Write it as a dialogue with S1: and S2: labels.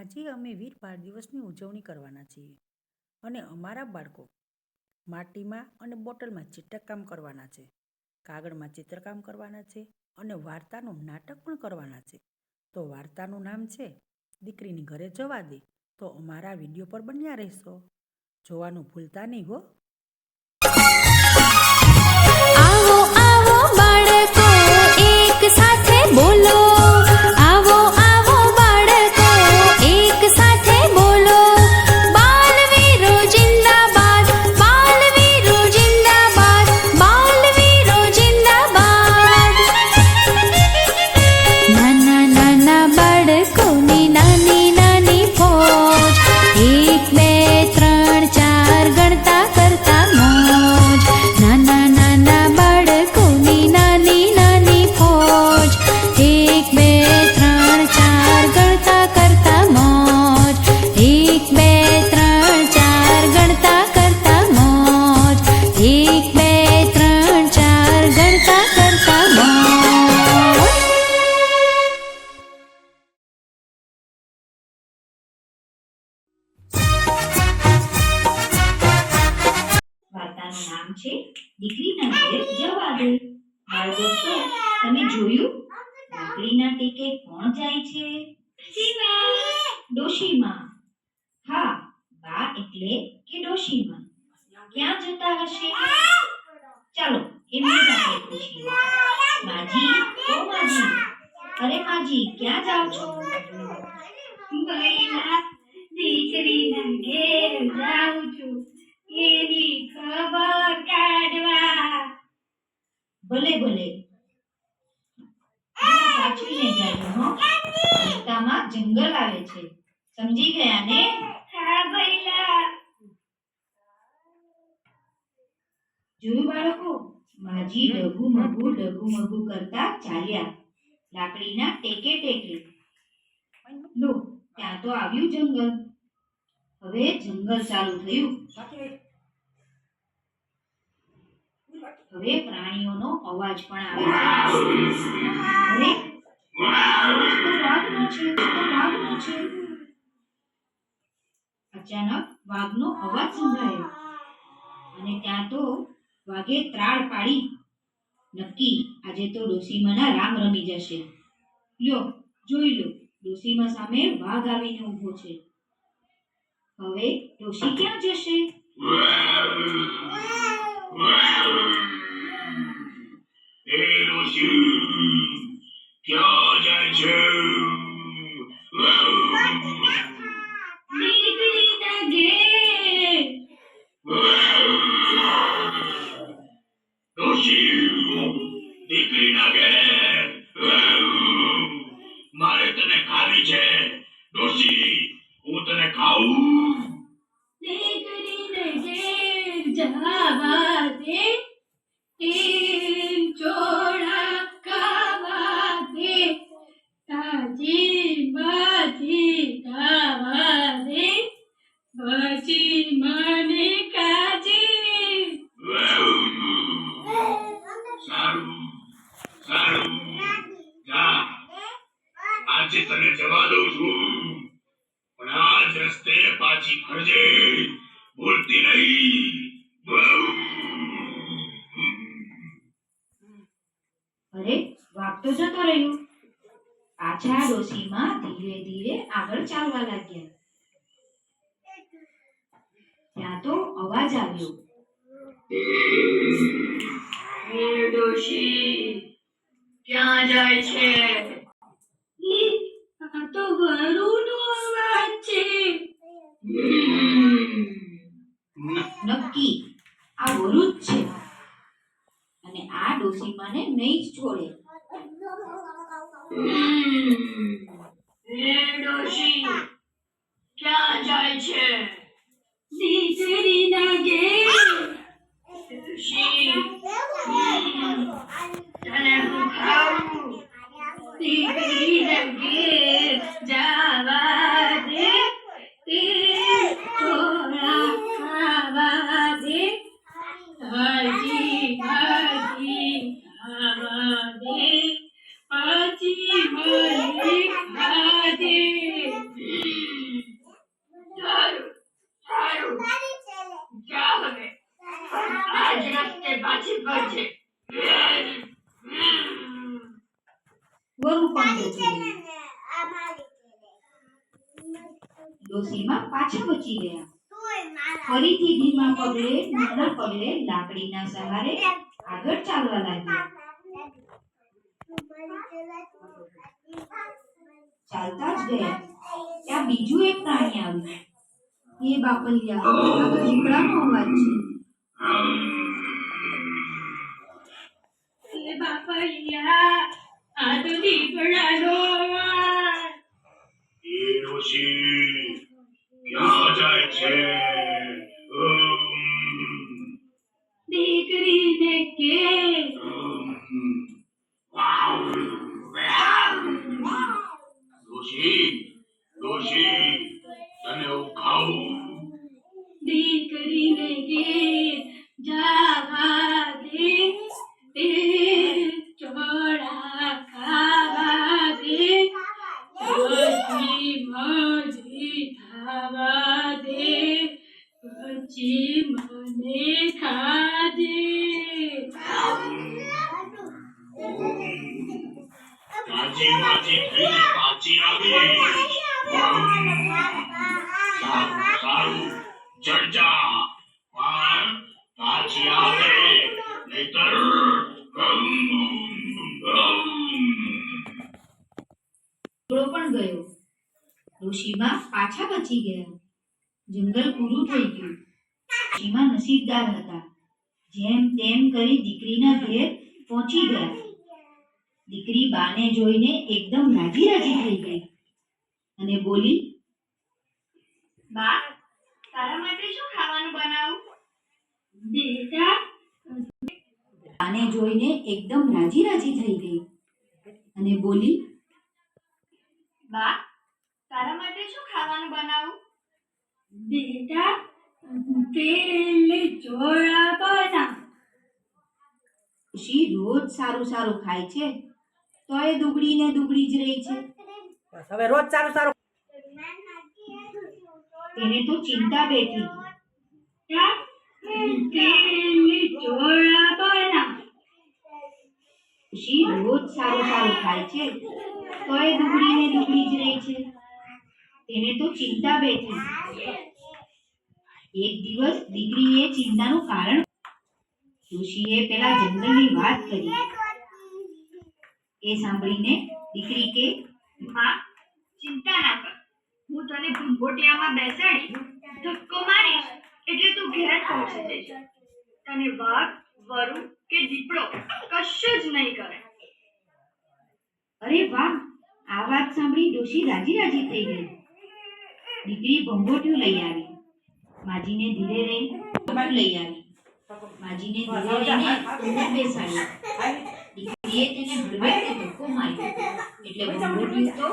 S1: આજે અમે વીર બાળ દિવસની ઉજવણી કરવાના છીએ અને અમારા બાળકો માટીમાં અને બોટલમાં ચિત્રકામ કરવાના છે, કાગળમાં ચિત્રકામ કરવાના છે અને વાર્તાનું નાટક પણ કરવાના છે. તો વાર્તાનું નામ છે દીકરીની ઘરે જવા દે. તો અમારા વિડીયો પર બન્યા રહેશો, જોવાનું ભૂલતા નહીં હો.
S2: આવો આવો બાળકો એક સાથે બોલો, આવો આવો બાળકો એક સાથે બોલો, બાલવીરો જિંદાબાદ, બાલવીરો જિંદાબાદ, બાલવીરો જિંદાબાદ. નાના નાના બાળકોની નાની નાની ફોજ, 1 2 3 4 ગણતા કરતા મોજ. નાના નાના બાળકોની નાની નાની ફોજ, 1 2 3 4 ગણતા કરતા મોજ, 1 2 3 4 ગણતા કરતા મોજ, 1 2 3 4 ગણતા કરતા મોજ.
S3: વાર્તાનું નામ છે દીકરીના ઘરે જવા દે. બાળ દોસ્તો, તમે જોયું લાકડીના ટેકે કોણ જાય છે? ડોશીમા. હા, બા એટલે કે ડોશીમા ક્યાં જતા હશે? ચાલો એમને જ આપણે પૂછીએ. માજી, ઓ માજી, અરે માજી, ક્યાં જાવ છો?
S4: ભઈલા, દીકરીના ઘેર જાઉં છું, એની ખબર કાઢવા.
S3: ભલે ભલે, સાચવીને જાજો હો. રસ્તામાં જંગલ આવે છે, સમજી ગયા ને?
S4: હા ભઈલા.
S3: જોયું બાળકો, માજી ડગુ મગુ કરતા ચાલ્યા લાકડીના ટેકે ટેકે. લો, ત્યાં તો આવ્યું જંગલ. હવે જંગલ ચાલુ થયું. હવે પ્રાણીઓનો અવાજ પણ આવે છે. અરે, તો વાઘનો છે. અચાનક વાઘનો અવાજ સંભળાયો અને ત્યાં તો વાઘે ત્રાડ પાડી. નક્કી આજે તો ડોશીમાના રામ રમી જશે. લ્યો, જોઈ લો, ડોશીમા સામે વાઘ આવીને ઊભો છે. હવે ડોશી ક્યાં જશે?
S5: એ ડોશી, ક્યાં જાય છે?
S4: દીકરીના ઘેર.
S5: ડોશી, દીકરીના ઘેર. મારે તને ખાવી છે. ડોશી, હું તને ખાઉં?
S4: દીકરીને ઘેર જવા દે, એમ ચોળા ખાવા દે, તાજી માજી ખાવા દે, પછી મને કાજે.
S5: સારું, જા, આજે તને જવા દઉં છું, પણ આ જ રસ્તે પાછી ફરજે, ભૂલતી નહીં.
S3: અરે, વાઘ તો જતો રહ્યો. પાછા ડોશીમાં ધીરે ધીરે આગળ ચાલવા લાગ્યા. ત્યાં તો અવાજ આવ્યો.
S4: એ ડોશી, ક્યાં જાય છે? આ તો વરુનો અવાજ છે.
S3: નક્કી આ વરુ જ છે અને આ ડોશીમાને નહીં જ છોડે.
S4: એ ડોશી, ક્યાં જાય છે? દીકરીના ઘેર. ડોશી, તને હું ખાઉં? દીકરીના ઘેર જવા દે, એ થોડા ખાવા દે, તાજી ભાજી ખાવા દે, પછી મને ખાજે.
S3: ડોશીમાં પાછા બચી ગયા. ફરીથી ધીમા પગલે નાના પગલે લાકડીના સહારે આગળ ચાલવા લાગ્યા. ચાલતા જ ગયા ત્યાં બીજું એક પ્રાણી આવ્યું. એ બાપલિયા, આ તો દીપડાનો અવાજ છે.
S4: એ બાપલિયા, આ તો દીપડાનો અવાજ.
S5: એ ડોશી ક્યાં જાય છે?
S4: દીકરીને કે
S5: ડોશી, ડોશી, તને હું ખાઉં.
S4: દીકરીને કે જાવા દે, એ ચોળા ખાવા દે, પછી મજી ખાવા દે, પછી મને ખાજે.
S5: તાજી માજી થઈને પાછી આવી. સારું સારું, ચડ જા, પણ પાછી આવે નહીતર
S3: દીપડો પણ ગયો. ડોશીમાં પાછા બચી ગયા. જંગલ પૂરું થઈ ગયું. ડોશીમાં નસીબદાર હતા. જેમ તેમ કરી દીકરીના ઘેર પહોંચી ગયા. દીકરી બાને જોઈને એકદમ રાજી રાજી થઈ ગઈ અને બોલી,
S4: બા, તારા માટે શું ખાવાનું બનાવું? બેટા,
S3: બાને જોઈને એકદમ રાજી રાજી થઈ ગઈ અને બોલી,
S4: બા, તારા માટે શું ખાવાનું બનાવું? બેટા, પેલે ચોળા બના.
S3: ડોશી રોજ સારું સારું ખાય છે તોય દુબળી ને દુબળી જ રહી છે.
S1: બસ હવે રોજ સારું સારું.
S3: તેને તો ચિંતા બેઠી.
S4: પેલે ચોળા બના.
S3: ડોશી રોજ સારું સારું ખાય છે તોય દુબળી ને દુબળી જ રહી છે. તેને તો ચિંતા બેઠી. એક દિવસ દીકરીએ ચિંતાનું કારણ ડોશીએ પેલા જંગલની વાત કરી. એ સાંભળીને દીકરી કે,
S4: માં, ચિંતા ના કર. હું તને ભંગોટિયામાં બેસાડી ધક્કો મારીશ એટલે તું ઘેર પહોંચી જઈશ. તને વાઘ, વરુ કે દીપડો કશું જ નહીં કરે.
S3: અરે વાહ! આ વાત સાંભળી ડોશી રાજી રાજી થઈ ગઈ. દીકરી ભંગોટિયું લઈ આવી. માજીને ધીરે રહી લઈ આવી. માજીને ધીરે રહીને અંદર બેસાડી. દીકરીએ તેને હળવેકથી ધક્કો માર્યો એટલે ભંગોટિયું તો